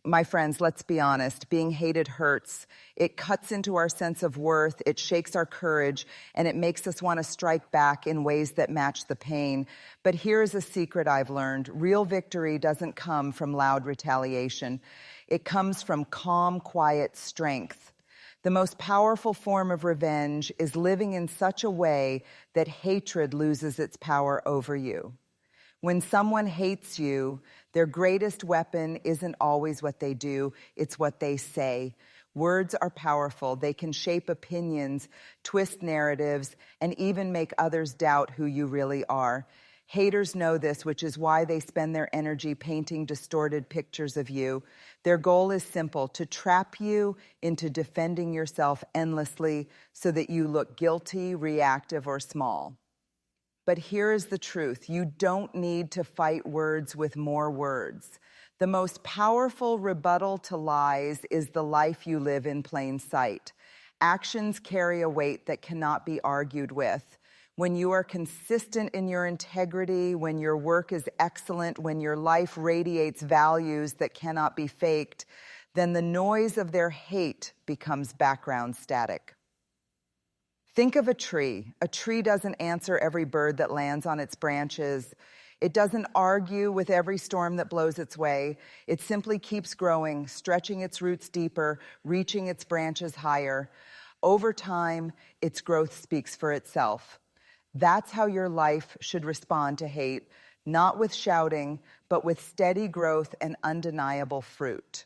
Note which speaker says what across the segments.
Speaker 1: My friends, let's be honest, being hated hurts. It cuts into our sense of worth, it shakes our courage, and it makes us want to strike back in ways that match the pain. But here's a secret I've learned. Real victory doesn't come from loud retaliation. It comes from calm, quiet strength. The most powerful form of revenge is living in such a way that hatred loses its power over you. When someone hates you, their greatest weapon isn't always what they do, it's what they say. Words are powerful. They can shape opinions, twist narratives, and even make others doubt who you really are. Haters know this, which is why they spend their energy painting distorted pictures of you. Their goal is simple: to trap you into defending yourself endlessly so that you look guilty, reactive, or small. But here is the truth. You don't need to fight words with more words. The most powerful rebuttal to lies is the life you live in plain sight. Actions carry a weight that cannot be argued with. When you are consistent in your integrity, when your work is excellent, when your life radiates values that cannot be faked, then the noise of their hate becomes background static. Think of a tree. A tree doesn't answer every bird that lands on its branches. It doesn't argue with every storm that blows its way. It simply keeps growing, stretching its roots deeper, reaching its branches higher. Over time, its growth speaks for itself. That's how your life should respond to hate, not with shouting, but with steady growth and undeniable fruit.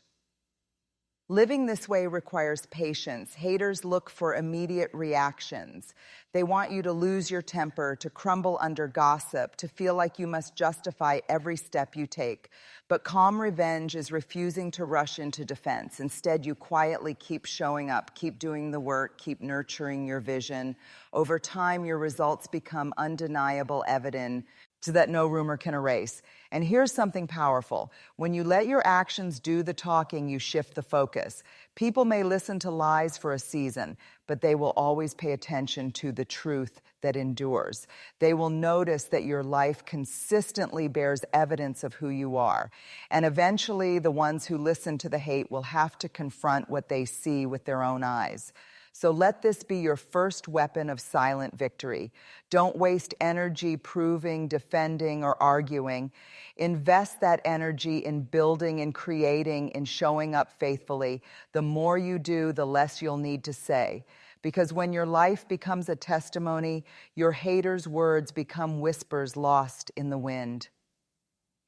Speaker 1: Living this way requires patience. Haters look for immediate reactions. They want you to lose your temper, to crumble under gossip, to feel like you must justify every step you take. But calm revenge is refusing to rush into defense. Instead, you quietly keep showing up, keep doing the work, keep nurturing your vision. Over time, your results become undeniable evidence so that no rumor can erase. And here's something powerful. When you let your actions do the talking, you shift the focus. People may listen to lies for a season, but they will always pay attention to the truth that endures. They will notice that your life consistently bears evidence of who you are. And eventually, the ones who listen to the hate will have to confront what they see with their own eyes. So let this be your first weapon of silent victory. Don't waste energy proving, defending, or arguing. Invest that energy in building and creating and showing up faithfully. The more you do, the less you'll need to say. Because when your life becomes a testimony, your haters' words become whispers lost in the wind.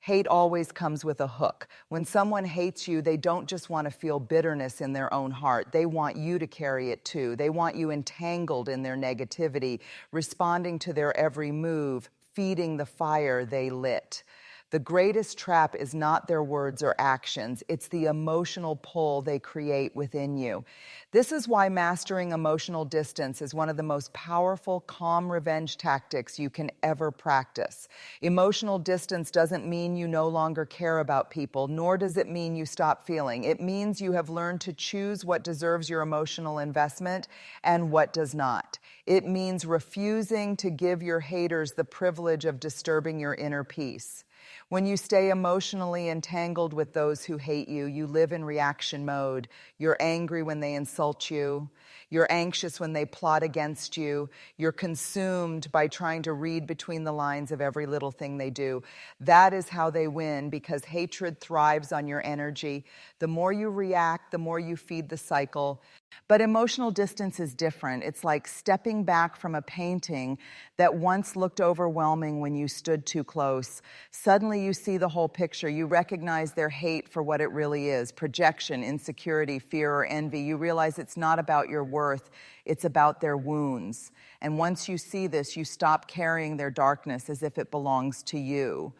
Speaker 1: Hate always comes with a hook. When someone hates you, they don't just want to feel bitterness in their own heart. They want you to carry it too. They want you entangled in their negativity, responding to their every move, feeding the fire they lit. The greatest trap is not their words or actions. It's the emotional pull they create within you. This is why mastering emotional distance is one of the most powerful, calm revenge tactics you can ever practice. Emotional distance doesn't mean you no longer care about people, nor does it mean you stop feeling. It means you have learned to choose what deserves your emotional investment and what does not. It means refusing to give your haters the privilege of disturbing your inner peace. When you stay emotionally entangled with those who hate you, you live in reaction mode. You're angry when they insult you. You're anxious when they plot against you. You're consumed by trying to read between the lines of every little thing they do. That is how they win, because hatred thrives on your energy. The more you react, the more you feed the cycle. But emotional distance is different. It's like stepping back from a painting that once looked overwhelming when you stood too close. Suddenly you see the whole picture. You recognize their hate for what it really is: projection, insecurity, fear, or envy. You realize it's not about your worth, it's about their wounds. And once you see this, you stop carrying their darkness as if it belongs to you.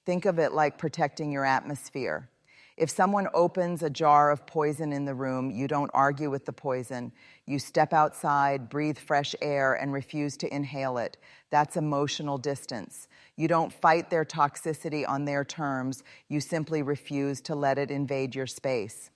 Speaker 1: Think of it like protecting your atmosphere. If someone opens a jar of poison in the room, you don't argue with the poison. You step outside, breathe fresh air, and refuse to inhale it. That's emotional distance. You don't fight their toxicity on their terms. You simply refuse to let it invade your space.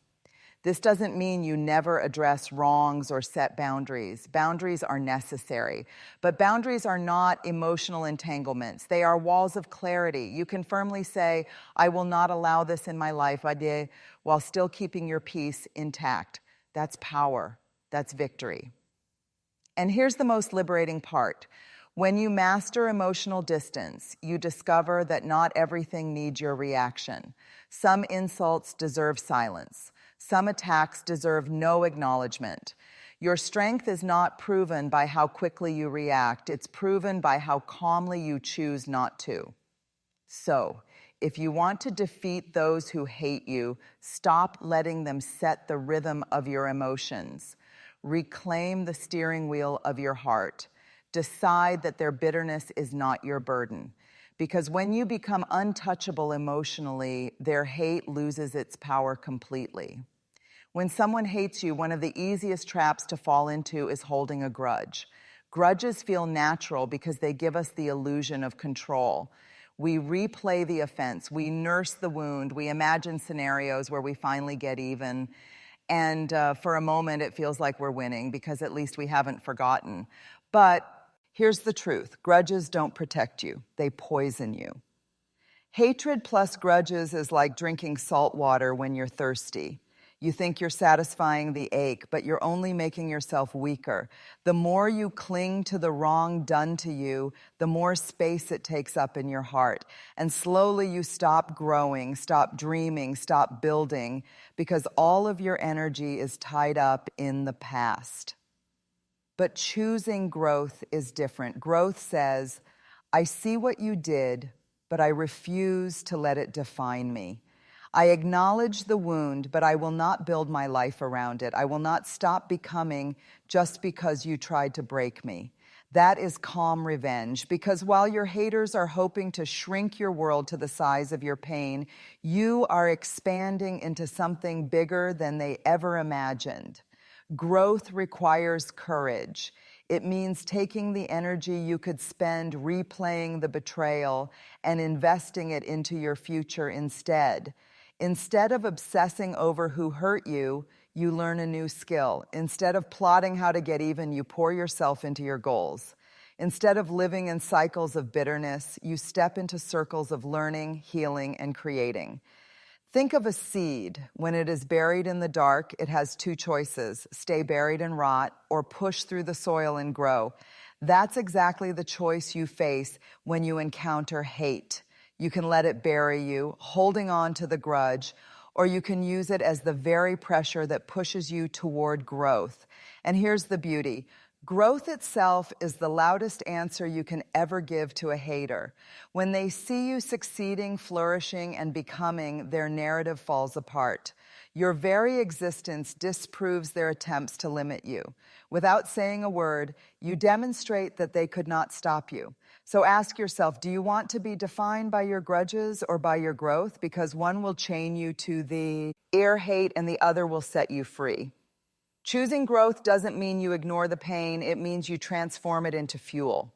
Speaker 1: This doesn't mean you never address wrongs or set boundaries. Boundaries are necessary, but boundaries are not emotional entanglements. They are walls of clarity. You can firmly say, I will not allow this in my life, while still keeping your peace intact. That's power. That's victory. And here's the most liberating part. When you master emotional distance, you discover that not everything needs your reaction. Some insults deserve silence. Some attacks deserve no acknowledgement. Your strength is not proven by how quickly you react. It's proven by how calmly you choose not to. So, if you want to defeat those who hate you, stop letting them set the rhythm of your emotions. Reclaim the steering wheel of your heart. Decide that their bitterness is not your burden. Because when you become untouchable emotionally, their hate loses its power completely. When someone hates you, one of the easiest traps to fall into is holding a grudge. Grudges feel natural because they give us the illusion of control. We replay the offense, we nurse the wound, we imagine scenarios where we finally get even, and for a moment it feels like we're winning because at least we haven't forgotten. But here's the truth. Grudges don't protect you. They poison you. Hatred plus grudges is like drinking salt water when you're thirsty. You think you're satisfying the ache, but you're only making yourself weaker. The more you cling to the wrong done to you, the more space it takes up in your heart. And slowly you stop growing, stop dreaming, stop building, because all of your energy is tied up in the past. But choosing growth is different. Growth says, I see what you did, but I refuse to let it define me. I acknowledge the wound, but I will not build my life around it. I will not stop becoming just because you tried to break me. That is calm revenge, because while your haters are hoping to shrink your world to the size of your pain, you are expanding into something bigger than they ever imagined. Growth requires courage. It means taking the energy you could spend replaying the betrayal and investing it into your future instead. Instead of obsessing over who hurt you, you learn a new skill. Instead of plotting how to get even, you pour yourself into your goals. Instead of living in cycles of bitterness, you step into circles of learning, healing, and creating. Think of a seed. When it is buried in the dark, it has two choices: stay buried and rot, or push through the soil and grow. That's exactly the choice you face when you encounter hate. You can let it bury you, holding on to the grudge, or you can use it as the very pressure that pushes you toward growth. And here's the beauty. Growth itself is the loudest answer you can ever give to a hater. When they see you succeeding, flourishing, and becoming, their narrative falls apart. Your very existence disproves their attempts to limit you. Without saying a word, you demonstrate that they could not stop you. So ask yourself, do you want to be defined by your grudges or by your growth? Because one will chain you to the ear hate and the other will set you free. Choosing growth doesn't mean you ignore the pain. It means you transform it into fuel.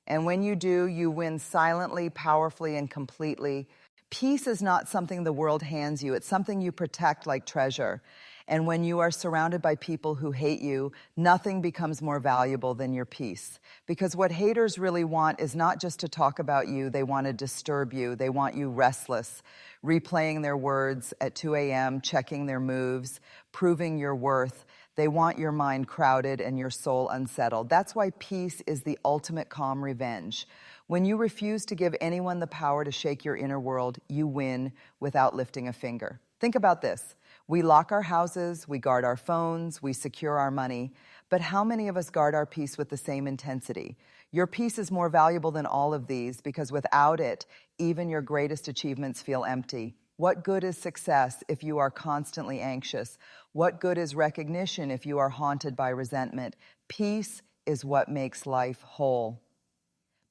Speaker 1: And when you do, you win silently, powerfully, and completely. Peace is not something the world hands you. It's something you protect like treasure. And when you are surrounded by people who hate you, nothing becomes more valuable than your peace. Because what haters really want is not just to talk about you. They want to disturb you. They want you restless, replaying their words at 2 a.m., checking their moves, proving your worth. They want your mind crowded and your soul unsettled. That's why peace is the ultimate calm revenge. When you refuse to give anyone the power to shake your inner world, you win without lifting a finger. Think about this. We lock our houses, we guard our phones, we secure our money, but how many of us guard our peace with the same intensity? Your peace is more valuable than all of these because without it, even your greatest achievements feel empty. What good is success if you are constantly anxious? What good is recognition if you are haunted by resentment? Peace is what makes life whole.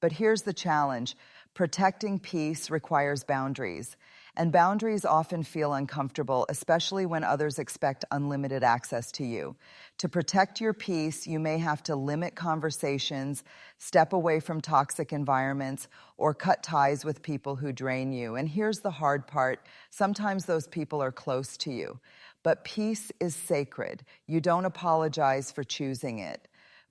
Speaker 1: But here's the challenge. Protecting peace requires boundaries. And boundaries often feel uncomfortable, especially when others expect unlimited access to you. To protect your peace, you may have to limit conversations, step away from toxic environments, or cut ties with people who drain you. And here's the hard part. Sometimes those people are close to you. But peace is sacred. You don't apologize for choosing it.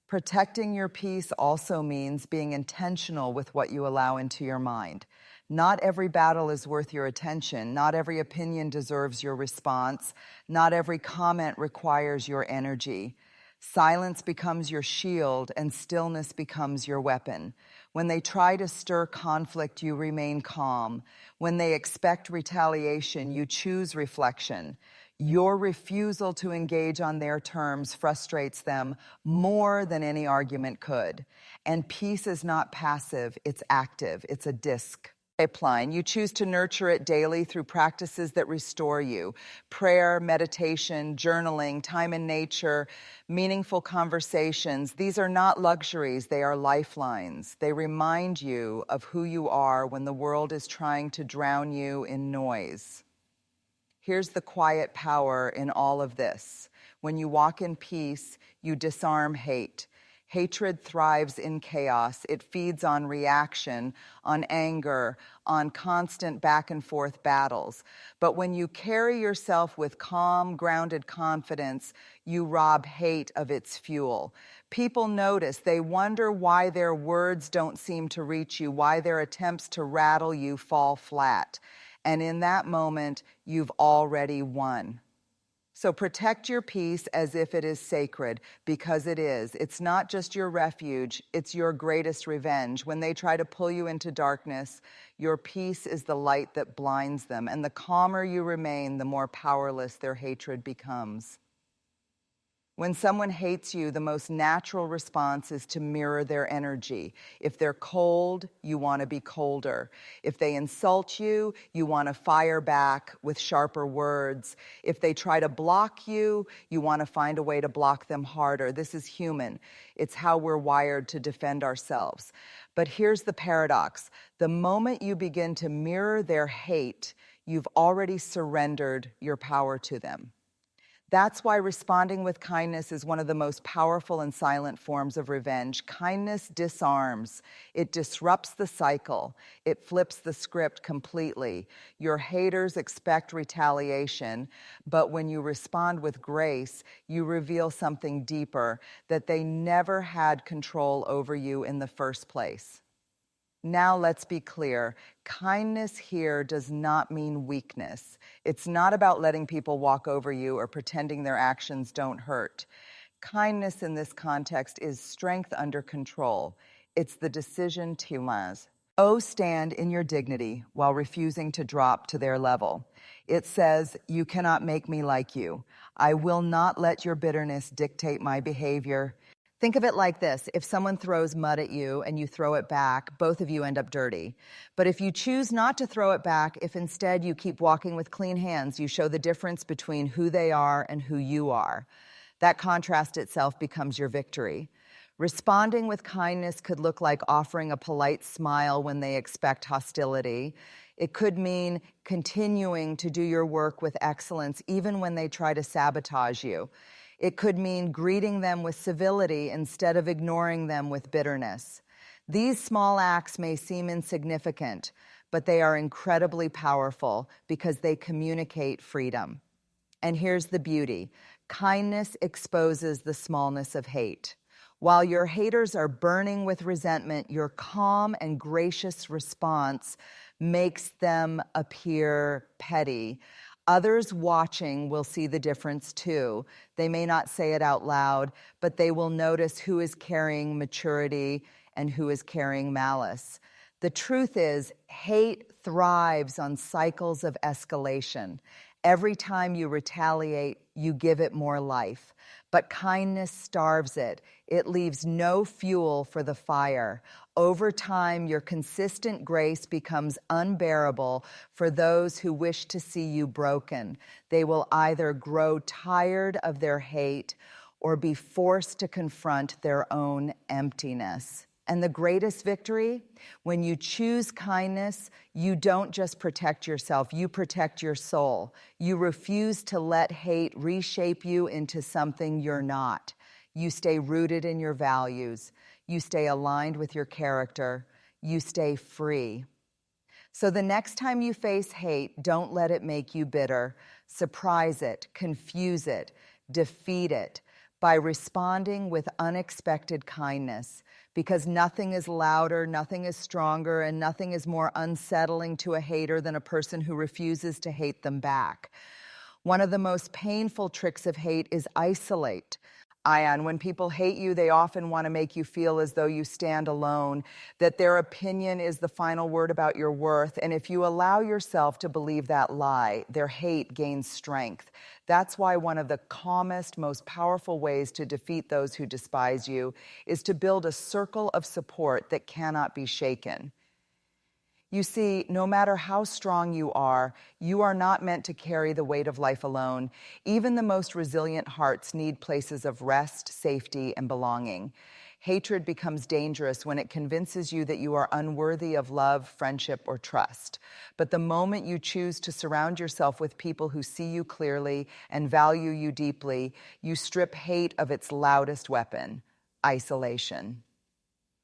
Speaker 1: Protecting your peace also means being intentional with what you allow into your mind. Not every battle is worth your attention. Not every opinion deserves your response. Not every comment requires your energy. Silence becomes your shield, and stillness becomes your weapon. When they try to stir conflict, you remain calm. When they expect retaliation, you choose reflection. Your refusal to engage on their terms frustrates them more than any argument could. And peace is not passive, it's active, it's a disc. Pipeline. You choose to nurture it daily through practices that restore you. Prayer, meditation, journaling, time in nature, meaningful conversations. These are not luxuries, they are lifelines. They remind you of who you are when the world is trying to drown you in noise. Here's the quiet power in all of this. When you walk in peace, you disarm hate. Hatred thrives in chaos. It feeds on reaction, on anger, on constant back and forth battles. But when you carry yourself with calm, grounded confidence, you rob hate of its fuel. People notice. They wonder why their words don't seem to reach you, why their attempts to rattle you fall flat. And in that moment, you've already won. So protect your peace as if it is sacred, because it is. It's not just your refuge, it's your greatest revenge. When they try to pull you into darkness, your peace is the light that blinds them. And the calmer you remain, the more powerless their hatred becomes. When someone hates you, the most natural response is to mirror their energy. If they're cold, you want to be colder. If they insult you, you want to fire back with sharper words. If they try to block you, you want to find a way to block them harder. This is human. It's how we're wired to defend ourselves. But here's the paradox. The moment you begin to mirror their hate, you've already surrendered your power to them. That's why responding with kindness is one of the most powerful and silent forms of revenge. Kindness disarms. It disrupts the cycle. It flips the script completely. Your haters expect retaliation, but when you respond with grace, you reveal something deeper, that they never had control over you in the first place. Now let's be clear. Kindness here does not mean weakness. It's not about letting people walk over you or pretending their actions don't hurt. Kindness in this context is strength under control. It's the decision to lose. Oh, stand in your dignity while refusing to drop to their level. It says, you cannot make me like you. I will not let your bitterness dictate my behavior. Think of it like this. If someone throws mud at you and you throw it back, both of you end up dirty. But if you choose not to throw it back, if instead you keep walking with clean hands, you show the difference between who they are and who you are. That contrast itself becomes your victory. Responding with kindness could look like offering a polite smile when they expect hostility. It could mean continuing to do your work with excellence even when they try to sabotage you. It could mean greeting them with civility instead of ignoring them with bitterness. These small acts may seem insignificant, but they are incredibly powerful because they communicate freedom. And here's the beauty. Kindness exposes the smallness of hate. While your haters are burning with resentment, your calm and gracious response makes them appear petty. Others watching will see the difference too. They may not say it out loud, but they will notice who is carrying maturity and who is carrying malice. The truth is, hate thrives on cycles of escalation. Every time you retaliate, you give it more life. But kindness starves it. It leaves no fuel for the fire. Over time, your consistent grace becomes unbearable for those who wish to see you broken. They will either grow tired of their hate or be forced to confront their own emptiness. And the greatest victory, when you choose kindness, you don't just protect yourself, you protect your soul. You refuse to let hate reshape you into something you're not. You stay rooted in your values. You stay aligned with your character. You stay free. So the next time you face hate, don't let it make you bitter. Surprise it, confuse it, defeat it by responding with unexpected kindness. because nothing is louder, nothing is stronger, and nothing is more unsettling to a hater than a person who refuses to hate them back. One of the most painful tricks of hate is isolate. Ion, when people hate you, they often want to make you feel as though you stand alone, that their opinion is the final word about your worth. And if you allow yourself to believe that lie, their hate gains strength. That's why one of the calmest, most powerful ways to defeat those who despise you is to build a circle of support that cannot be shaken. You see, no matter how strong you are not meant to carry the weight of life alone. Even the most resilient hearts need places of rest, safety, and belonging. Hatred becomes dangerous when it convinces you that you are unworthy of love, friendship, or trust. But the moment you choose to surround yourself with people who see you clearly and value you deeply, you strip hate of its loudest weapon: isolation.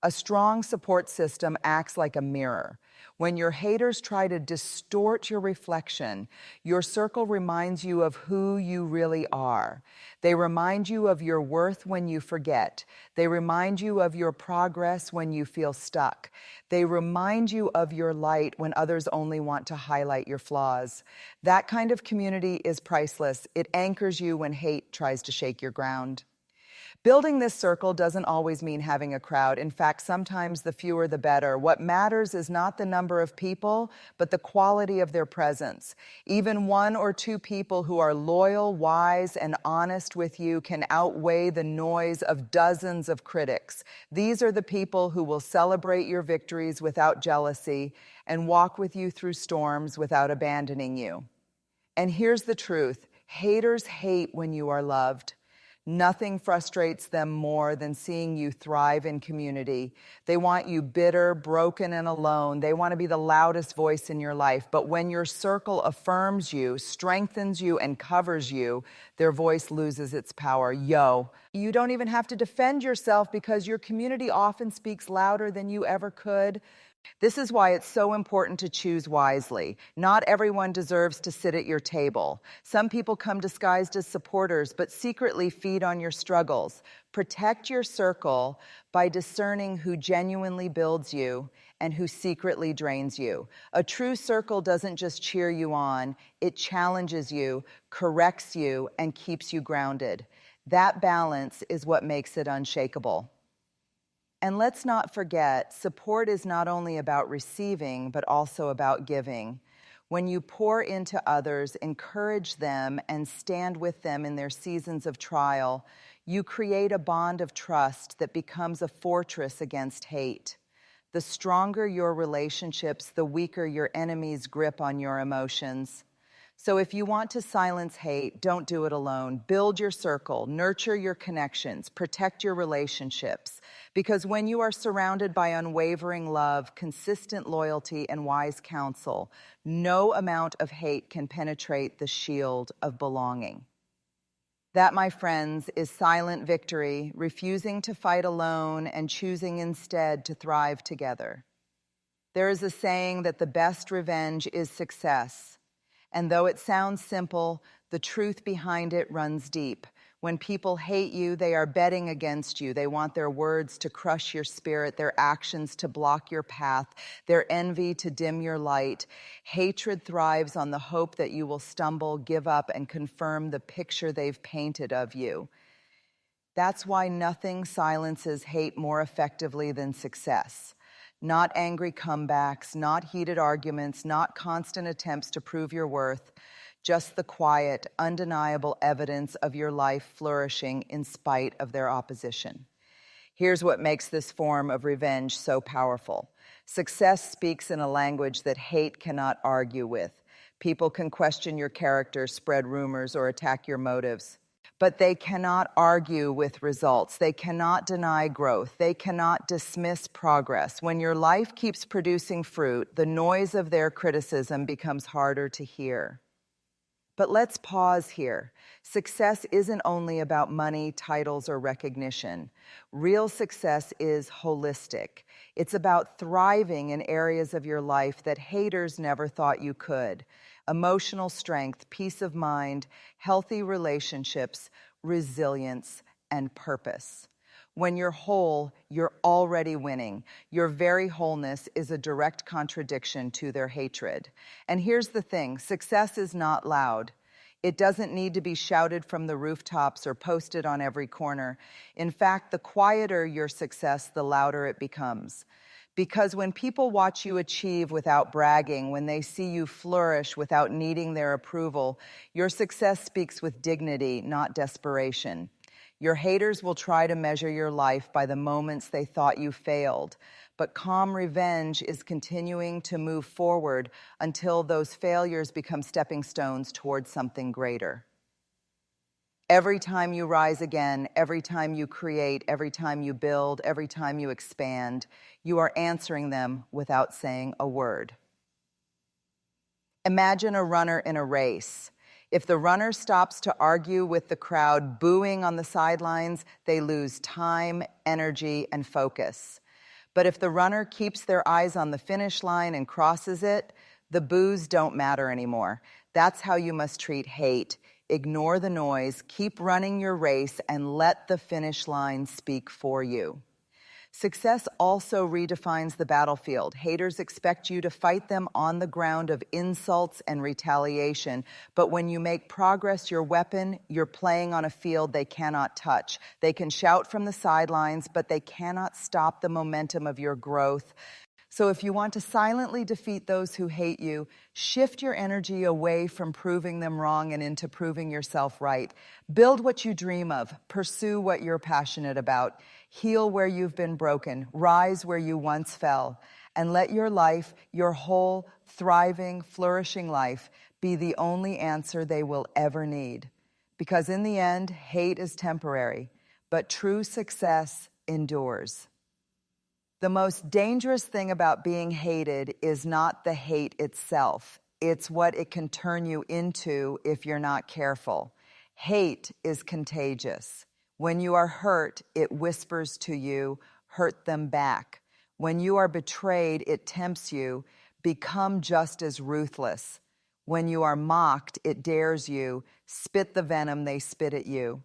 Speaker 1: A strong support system acts like a mirror. When your haters try to distort your reflection, your circle reminds you of who you really are. They remind you of your worth when you forget. They remind you of your progress when you feel stuck. They remind you of your light when others only want to highlight your flaws. That kind of community is priceless. It anchors you when hate tries to shake your ground. Building this circle doesn't always mean having a crowd. In fact, sometimes the fewer the better. What matters is not the number of people, but the quality of their presence. Even one or two people who are loyal, wise, and honest with you can outweigh the noise of dozens of critics. These are the people who will celebrate your victories without jealousy and walk with you through storms without abandoning you. And here's the truth: haters hate when you are loved. Nothing frustrates them more than seeing you thrive in community. They want you bitter, broken, and alone. They want to be the loudest voice in your life. But when your circle affirms you, strengthens you, and covers you, their voice loses its power. You don't even have to defend yourself because your community often speaks louder than you ever could. This is why it's so important to choose wisely. Not everyone deserves to sit at your table. Some people come disguised as supporters, but secretly feed on your struggles. Protect your circle by discerning who genuinely builds you and who secretly drains you. A true circle doesn't just cheer you on, it challenges you, corrects you, and keeps you grounded. That balance is what makes it unshakable. And let's not forget, support is not only about receiving, but also about giving. When you pour into others, encourage them, and stand with them in their seasons of trial, you create a bond of trust that becomes a fortress against hate. The stronger your relationships, the weaker your enemy's grip on your emotions. So if you want to silence hate, don't do it alone. Build your circle, nurture your connections, protect your relationships. Because when you are surrounded by unwavering love, consistent loyalty, and wise counsel, no amount of hate can penetrate the shield of belonging. That, my friends, is silent victory, refusing to fight alone and choosing instead to thrive together. There is a saying that the best revenge is success. And though it sounds simple, the truth behind it runs deep. When people hate you, they are betting against you. They want their words to crush your spirit, their actions to block your path, their envy to dim your light. Hatred thrives on the hope that you will stumble, give up, and confirm the picture they've painted of you. That's why nothing silences hate more effectively than success. Not angry comebacks, not heated arguments, not constant attempts to prove your worth, just the quiet, undeniable evidence of your life flourishing in spite of their opposition. Here's what makes this form of revenge so powerful. Success speaks in a language that hate cannot argue with. People can question your character, spread rumors, or attack your motives. But they cannot argue with results. They cannot deny growth. They cannot dismiss progress. When your life keeps producing fruit, the noise of their criticism becomes harder to hear. But let's pause here. Success isn't only about money, titles, or recognition. Real success is holistic. It's about thriving in areas of your life that haters never thought you could. Emotional strength, peace of mind, healthy relationships, resilience, and purpose. When you're whole, you're already winning. Your very wholeness is a direct contradiction to their hatred. And here's the thing, success is not loud. It doesn't need to be shouted from the rooftops or posted on every corner. In fact, the quieter your success, the louder it becomes. Because when people watch you achieve without bragging, when they see you flourish without needing their approval, your success speaks with dignity, not desperation. Your haters will try to measure your life by the moments they thought you failed, but calm revenge is continuing to move forward until those failures become stepping stones towards something greater. Every time you rise again, every time you create, every time you build, every time you expand, you are answering them without saying a word. Imagine a runner in a race. If the runner stops to argue with the crowd booing on the sidelines, they lose time, energy, and focus. But if the runner keeps their eyes on the finish line and crosses it, the boos don't matter anymore. That's how you must treat hate. Ignore the noise, keep running your race, and let the finish line speak for you. Success also redefines the battlefield. Haters expect you to fight them on the ground of insults and retaliation. But when you make progress your weapon, you're playing on a field they cannot touch. They can shout from the sidelines, but they cannot stop the momentum of your growth. So if you want to silently defeat those who hate you, shift your energy away from proving them wrong and into proving yourself right. Build what you dream of. Pursue what you're passionate about. Heal where you've been broken. Rise where you once fell. And let your life, your whole, thriving, flourishing life, be the only answer they will ever need. Because in the end, hate is temporary, but true success endures. The most dangerous thing about being hated is not the hate itself. It's what it can turn you into if you're not careful. Hate is contagious. When you are hurt, it whispers to you, hurt them back. When you are betrayed, it tempts you, become just as ruthless. When you are mocked, it dares you, spit the venom they spit at you.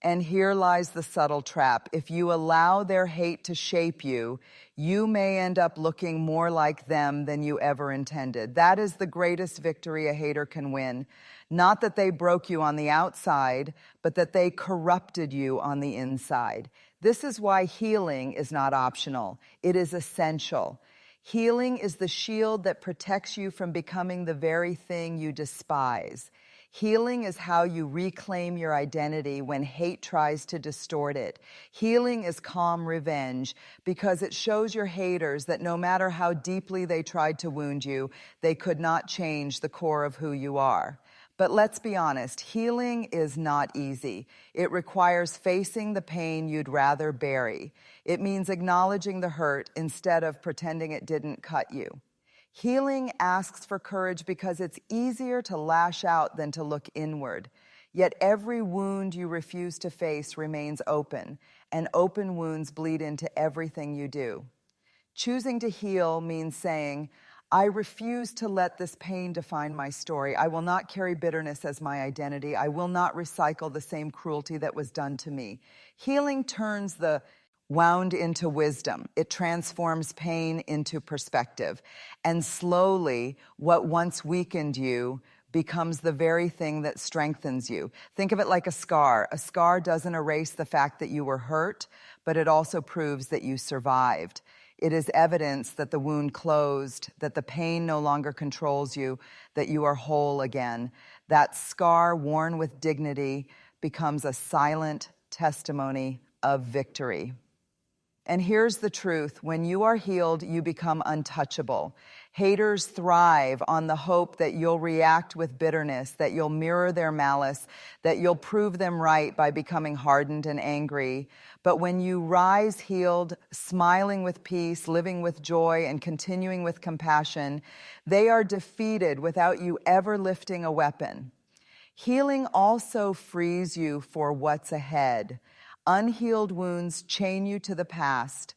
Speaker 1: And here lies the subtle trap. If you allow their hate to shape you, you may end up looking more like them than you ever intended. That is the greatest victory a hater can win. Not that they broke you on the outside, but that they corrupted you on the inside. This is why healing is not optional. It is essential. Healing is the shield that protects you from becoming the very thing you despise. Healing is how you reclaim your identity when hate tries to distort it. Healing is calm revenge because it shows your haters that no matter how deeply they tried to wound you, they could not change the core of who you are. But let's be honest, healing is not easy. It requires facing the pain you'd rather bury. It means acknowledging the hurt instead of pretending it didn't cut you. Healing asks for courage because it's easier to lash out than to look inward. Yet every wound you refuse to face remains open, and open wounds bleed into everything you do. Choosing to heal means saying, I refuse to let this pain define my story. I will not carry bitterness as my identity. I will not recycle the same cruelty that was done to me. Healing turns the wound into wisdom. It transforms pain into perspective. And slowly, what once weakened you becomes the very thing that strengthens you. Think of it like a scar. A scar doesn't erase the fact that you were hurt, but it also proves that you survived. It is evidence that the wound closed, that the pain no longer controls you, that you are whole again. That scar worn with dignity becomes a silent testimony of victory. And here's the truth. When you are healed, you become untouchable. Haters thrive on the hope that you'll react with bitterness, that you'll mirror their malice, that you'll prove them right by becoming hardened and angry. But when you rise healed, smiling with peace, living with joy, and continuing with compassion, they are defeated without you ever lifting a weapon. Healing also frees you for what's ahead. Unhealed wounds chain you to the past,